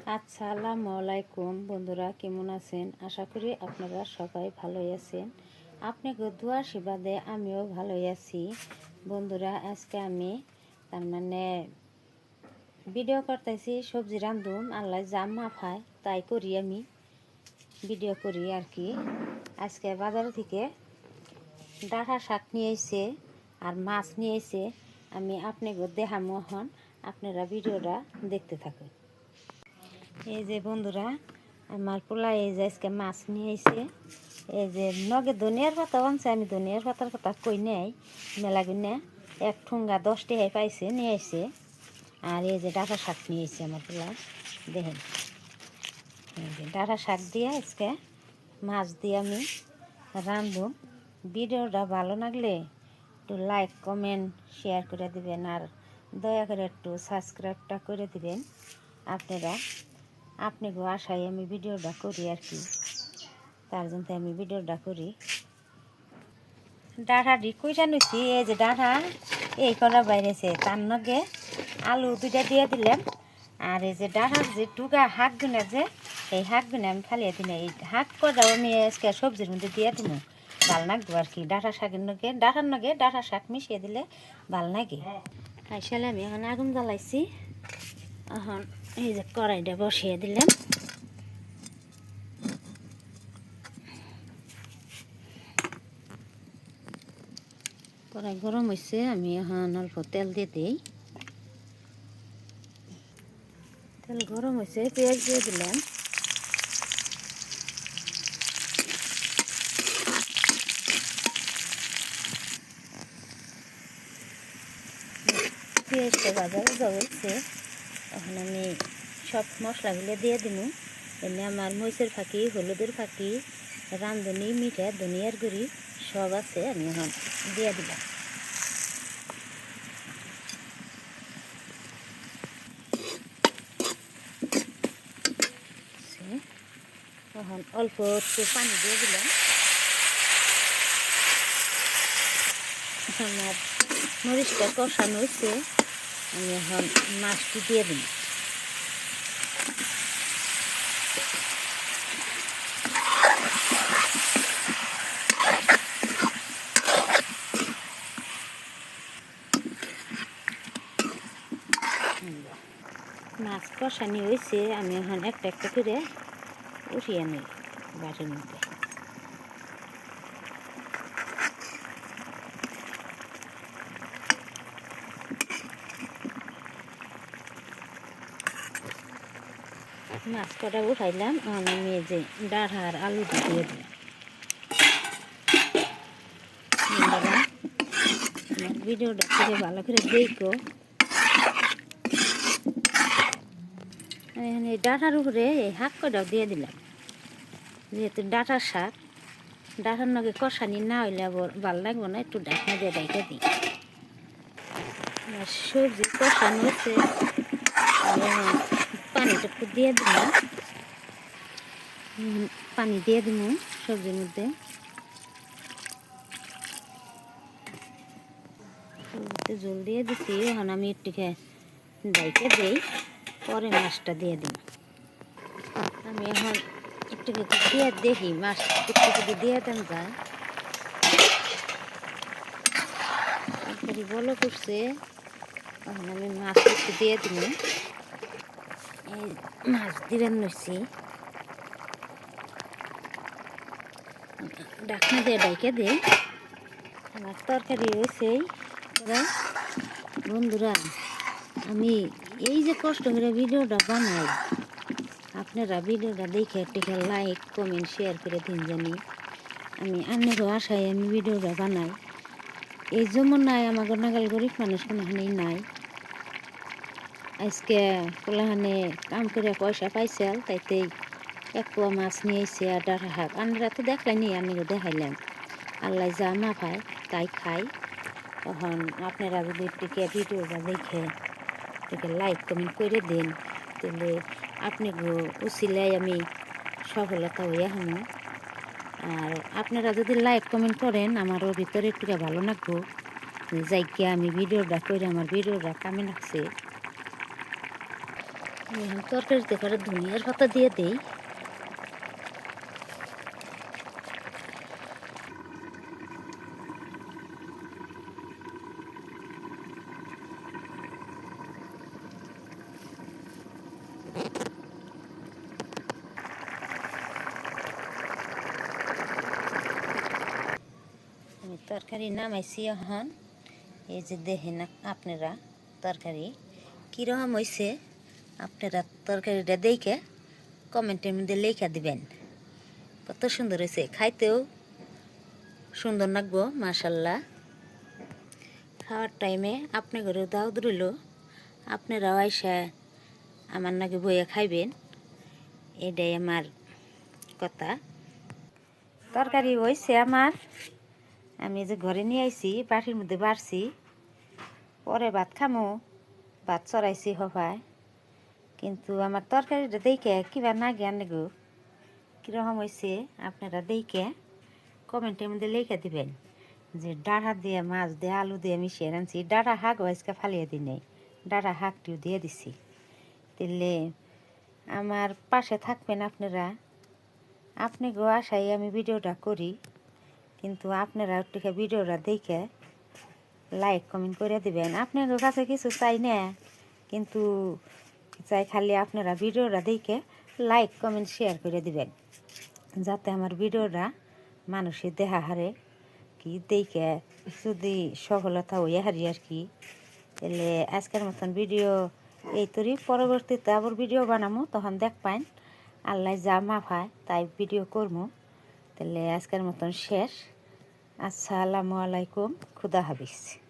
আসসালামু আলাইকুম বন্ধুরা, কেমন আছেন? আশা করি আপনারা সবাই ভালোই আছেন। আপনাকে দোয়া আশীর্বাদে আমিও ভালোই আছি। বন্ধুরা, আজকে আমি ভিডিও করতেছি, সবজি রান্ধুম। আল্লাহ যা মাফায় তাই করি, আমি ভিডিও করি আর কি। আজকে বাজার থেকে ডাঁটা শাক নিয়ে এসে আর মাছ নিয়ে এসে আমি আপনাকে দেখামো। এখন আপনারা ভিডিওটা দেখতে থাকুন। এই যে বন্ধুরা, আমার পোলা এই যে আজকে মাছ নিয়ে এসে, এই যে নগে ধনিয়ার পাতা আনছে। আমি ধনিয়ার পাতার কথা কই নেই, মেলা গুনে এক ঠুঙ্গা 10 টাকায় পাইছে, নিয়ে এসে। আর এই যে ডাঁটা শাক নিয়ে এসে আমার পোলা, দেখেন। এই যে ডাঁটা শাক দিয়ে আজকে মাছ দিয়ে আমি রাঁধব। ভিডিওটা ভালো লাগলে একটু লাইক কমেন্ট শেয়ার করে দিবেন, আর দয়া করে একটু সাবস্ক্রাইবটা করে দিবেন। আপনাকেও আশায় আমি ভিডিওটা করি আর কি, তার জন্য আমি ভিডিওটা করি। ডাঁটাটি কইটা নিচ্ছি, এই যে ডাঁটা এই করা বাইরেছে, তার নগে আলু 2টা দিয়ে দিলাম। আর এই যে ডাঁটার যে টুকা শাক গুনা, যে এই শাক গুনা আমি ফালিয়ে দিন। এই শাক কটাও আমি আজকে সবজির মধ্যে দিয়ে দিব, ভাল লাগবো আর কি। ডাঁটা শাকের নগে ডাঁটা শাক মিশিয়ে দিলে ভাল লাগে। আসলে আমি এখন আগুন জ্বালাইছি, এখন এই যে কড়াইটা বসিয়ে দিলাম। কড়াই গরম হয়েছে, আমি এখন অল্প তেল দিয়ে দিই। তেল গরম হয়েছে, পেঁয়াজ দিয়ে দিলাম। পেঁয়াজটা ভাজা ভাজা হয়েছে, এখন আমি সব মশলাগুলো দিয়ে দিব। এনে আমার মরিচের ফাঁকি, হলুদের ফাঁকি, রাঁধুনি, মিঠা, ধনিয়ার গুঁড়ি সব আছে, আমি এখন দিয়ে দিলাম। এখন অল্প একটু পানি দিয়ে দিলাম। আমার মরিচটা কষানো হয়েছে, আমি এখন মাছটি দিয়ে দিই। মাছ কষানি হয়েছে, আমি এখন একটা একটা করে উঠিয়ে নিই বাটির মধ্যে। মাছ কটা উঠাইলাম, এখন আমি এই যে ডাঁটা আর আলু দিয়ে দিলাম। আমার ভিডিওটা থেকে ভালো করে দেখো। আমি এই ডাঁটার উপরে এই শাক কটাও দিয়ে দিলাম, যেহেতু ডাঁটার শাক, ডাঁটার নগে কষানি না হইলে আবার ভালো লাগবো না, একটু ঢাকনা দিয়ে ঢেকে দিই। সবজি কষানো হচ্ছে, পানিটা একটু দিয়ে দিলাম। পানি দিয়ে দিব সবজির মধ্যে। জল দিয়ে দিচ্ছি, এখন আমি একটুকে ঢেকে দিই, পরে মাছটা দিয়ে দিই। আমি এখন একটুকে দিয়ে দেখি মাছ একটু দিয়ে দেন যায়। তারপরে বলো করছে, এখন আমি মাছ একটু দিয়ে দিব। এই মাছ দিবেন নিচ্ছি, ঢাকনা দিয়ে ঢেকে দিই। আমার তরকারি হয়েছেই। বন্ধুরা, আমি এই যে কষ্ট করে ভিডিওটা বানাই, আপনারা ভিডিওটা দেখে টিকে লাইক কমেন্ট শেয়ার করে দিন, জানি আমি আপনারও আশায় আমি ভিডিওটা বানাই। এই যেমন নাই আমাকে নাগাল গরিব মানুষ কোনোখানেই নাই। আজকে কোলাহানে কাম করে পয়সা পাইছে, তাইতেই এক পোয়া মাছ নিয়ে এসে আর ডাঁটা শাক। আপনারা তো দেখলেনি, আমি দেখাইলাম। আল্লাহ যা মাফায় তাই খাই। তখন আপনারা যদি টিকে ভিডিওটা দেখে টিকে লাইক কমেন্ট করে দিন, তাহলে আপনাকে উচিলাই আমি সফলতা হইয়া হমো। আর আপনারা যদি লাইক কমেন্ট করেন, আমারও ভিতরে একটু ভালো লাগবো, যাইকে আমি ভিডিওটা করে আমার ভিডিওটা কামে লাগছে। তরকারিতে করে ধনিয়ার পাতা দিয়ে দেই। আমি তরকারি নামাইছি এখন। এই যে দেখেন আপনারা তরকারি কীরকম হয়েছে, আপনারা তরকারিটা দেখে কমেন্টের মধ্যে লেখা দিবেন। কত সুন্দর হয়েছে, খাইতেও সুন্দর লাগবো মাশাল্লাহ। খাওয়ার টাইমে আপনাদেরও দাওয়াত রইল, আপনারাও আইসা আমার নাকি বইয়া খাইবেন, এটাই আমার কথা। তরকারি হয়েছে আমার, আমি যে ঘরে নিয়ে আইছি বাটির মধ্যে বাড়ছি, পরে ভাত খামো, ভাত চড়াইছি হবায়। কিন্তু আমার তরকারিটা দেখে কিবা না জ্ঞান গো কীরকম হয়েছে আপনারা দেখে কমেন্টের মধ্যে লিখে দিবেন যে ডাঁটা দিয়ে মাছ দিয়ে আলু দিয়ে মিশিয়ে রাঁধছি। ডাঁটা শাক আজকে ফালিয়ে দিই নাই, ডাঁটা শাকটিও দিয়ে দিছি। তাহলে আমার পাশে থাকবেন আপনারা, আপনি গো আশাই আমি ভিডিওটা করি। কিন্তু আপনারা একটু ভিডিওটা দেখে লাইক কমেন্ট করে দিবেন। আপনাদের কাছে কিছু চাই না, কিন্তু চাই খালি আপনারা ভিডিওটা দেখে লাইক কমেন্ট শেয়ার করে দিবেন, যাতে আমার ভিডিওটা মানুষের দেখা হারে কি দেখে যদি সফলতা হয়ে হারি আর কি। তাহলে আজকের মতন ভিডিও এই তরি, পরবর্তীতে আবার ভিডিও বানাবো, তখন দেখ পাইন আল্লাহ যা মাফায় তাই ভিডিও করবো। তাহলে আজকের মতন শেষ। আসসালামু আলাইকুম, খুদা হাফিজ।